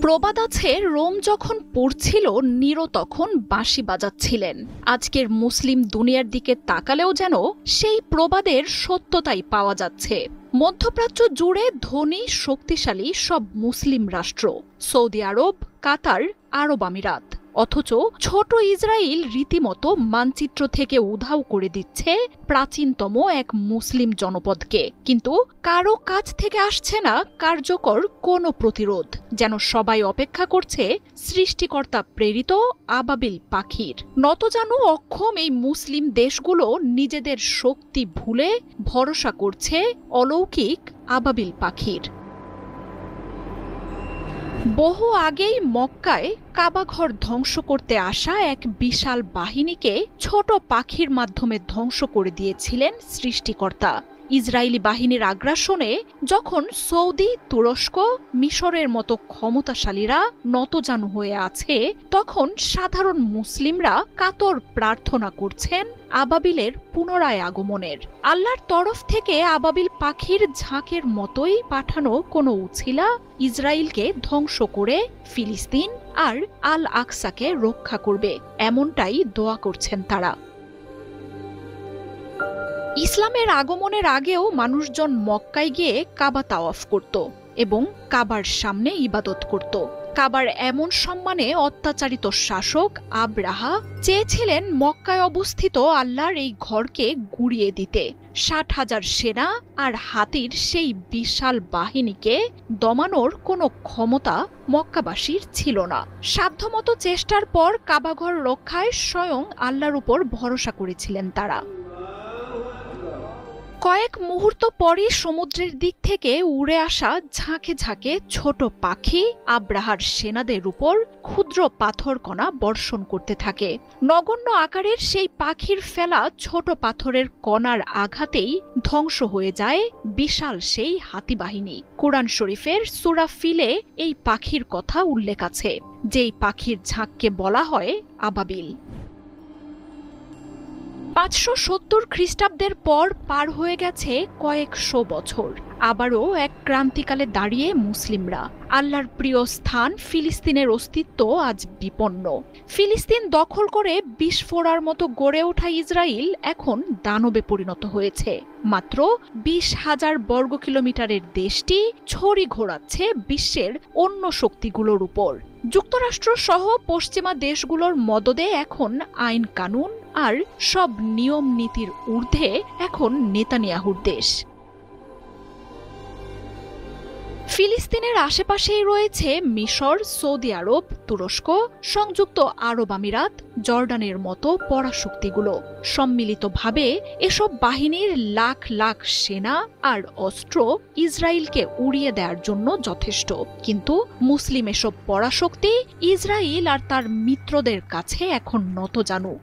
প্রবাদ আছে, রোম যখন পড়ছিল নিরো তখন বাঁশি বাজাচ্ছিলেন। আজকের মুসলিম দুনিয়ার দিকে তাকালেও যেন সেই প্রবাদের সত্যতাই পাওয়া যাচ্ছে। মধ্যপ্রাচ্য জুড়ে ধনী শক্তিশালী সব মুসলিম রাষ্ট্র, সৌদি আরব, কাতার, আরব আমিরাত, অথচ ছোট ইসরায়েল রীতিমতো মানচিত্র থেকে উধাও করে দিচ্ছে প্রাচীনতম এক মুসলিম জনপদকে। কিন্তু কারো কাছ থেকে আসছে না কার্যকর কোনো প্রতিরোধ। যেন সবাই অপেক্ষা করছে সৃষ্টিকর্তা প্রেরিত আবাবিল পাখির। নতজানু অক্ষম এই মুসলিম দেশগুলো নিজেদের শক্তি ভুলে ভরসা করছে অলৌকিক আবাবিল পাখির। বহু আগেই মক্কায় কাবাঘর ধ্বংস করতে আসা এক বিশাল বাহিনীকে ছোট পাখির মাধ্যমে ধ্বংস করে দিয়েছিলেন সৃষ্টিকর্তা। ইসরায়েলি বাহিনীর আগ্রাসনে যখন সৌদি, তুরস্ক, মিশরের মতো ক্ষমতাশালীরা নতজানু হয়ে আছে, তখন সাধারণ মুসলিমরা কাতর প্রার্থনা করছেন আবাবিলের পুনরায় আগমনের। আল্লাহর তরফ থেকে আবাবিল পাখির ঝাঁকের মতোই পাঠানো কোনো উছিলা ইসরায়েলকে ধ্বংস করে ফিলিস্তিন আর আল আকসাকে রক্ষা করবে, এমনটাই দোয়া করছেন তারা। ইসলামের আগমনের আগেও মানুষজন মক্কায় গিয়ে কাবা তাওয়াফ করত এবং কাবার সামনে ইবাদত করত। কাবার এমন সম্মানে অত্যাচারিত শাসক আবরাহা চেয়েছিলেন মক্কায় অবস্থিত আল্লাহর এই ঘরকে গুঁড়িয়ে দিতে। ৬০,০০০ সেনা আর হাতির সেই বিশাল বাহিনীকে দমানোর কোনো ক্ষমতা মক্কাবাসীর ছিল না। সাধ্যমতো চেষ্টার পর কাবাঘর রক্ষায় স্বয়ং আল্লাহর উপর ভরসা করেছিলেন তারা। কয়েক মুহূর্ত পরই সমুদ্রের দিক থেকে উড়ে আসা ঝাঁকে ঝাঁকে ছোট পাখি আব্রাহার সেনাদের উপর ক্ষুদ্র পাথর কণা বর্ষণ করতে থাকে। নগণ্য আকারের সেই পাখির ফেলা ছোট পাথরের কণার আঘাতেই ধ্বংস হয়ে যায় বিশাল সেই হাতিবাহিনী। কুরআন শরীফের সূরা ফিলে এই পাখির কথা উল্লেখ আছে, যেই পাখির ঝাঁককে বলা হয় আবাবিল। ৫৭০ খ্রিস্টাব্দের পর পার হয়ে গেছে কয়েকশো বছর। আবারও এক ক্রান্তিকালে দাঁড়িয়ে মুসলিমরা। আল্লাহর প্রিয় স্থান ফিলিস্তিনের অস্তিত্ব আজ বিপন্ন। ফিলিস্তিন দখল করে বিস্ফোরার মতো গড়ে ওঠা ইসরায়েল এখন দানবে পরিণত হয়েছে। মাত্র ২০,০০০ বর্গ কিলোমিটারের দেশটি ছড়ি ঘোরাচ্ছে বিশ্বের অন্য শক্তিগুলোর উপর। যুক্তরাষ্ট্র সহ পশ্চিমা দেশগুলোর মদদে এখন আইন কানুন আর সব নিয়ম নীতির ঊর্ধ্বে এখন নেতানিয়াহুর দেশ। ফিলিস্তিনের আশেপাশেই রয়েছে মিশর, সৌদি আরব, তুরস্ক, সংযুক্ত আরব আমিরাত, জর্ডানের মতো পরাশক্তিগুলো। সম্মিলিতভাবে এসব বাহিনীর লাখ লাখ সেনা আর অস্ত্র ইসরায়েলকে উড়িয়ে দেওয়ার জন্য যথেষ্ট। কিন্তু মুসলিম এসব পরাশক্তি ইসরায়েল আর তার মিত্রদের কাছে এখন নতজানু।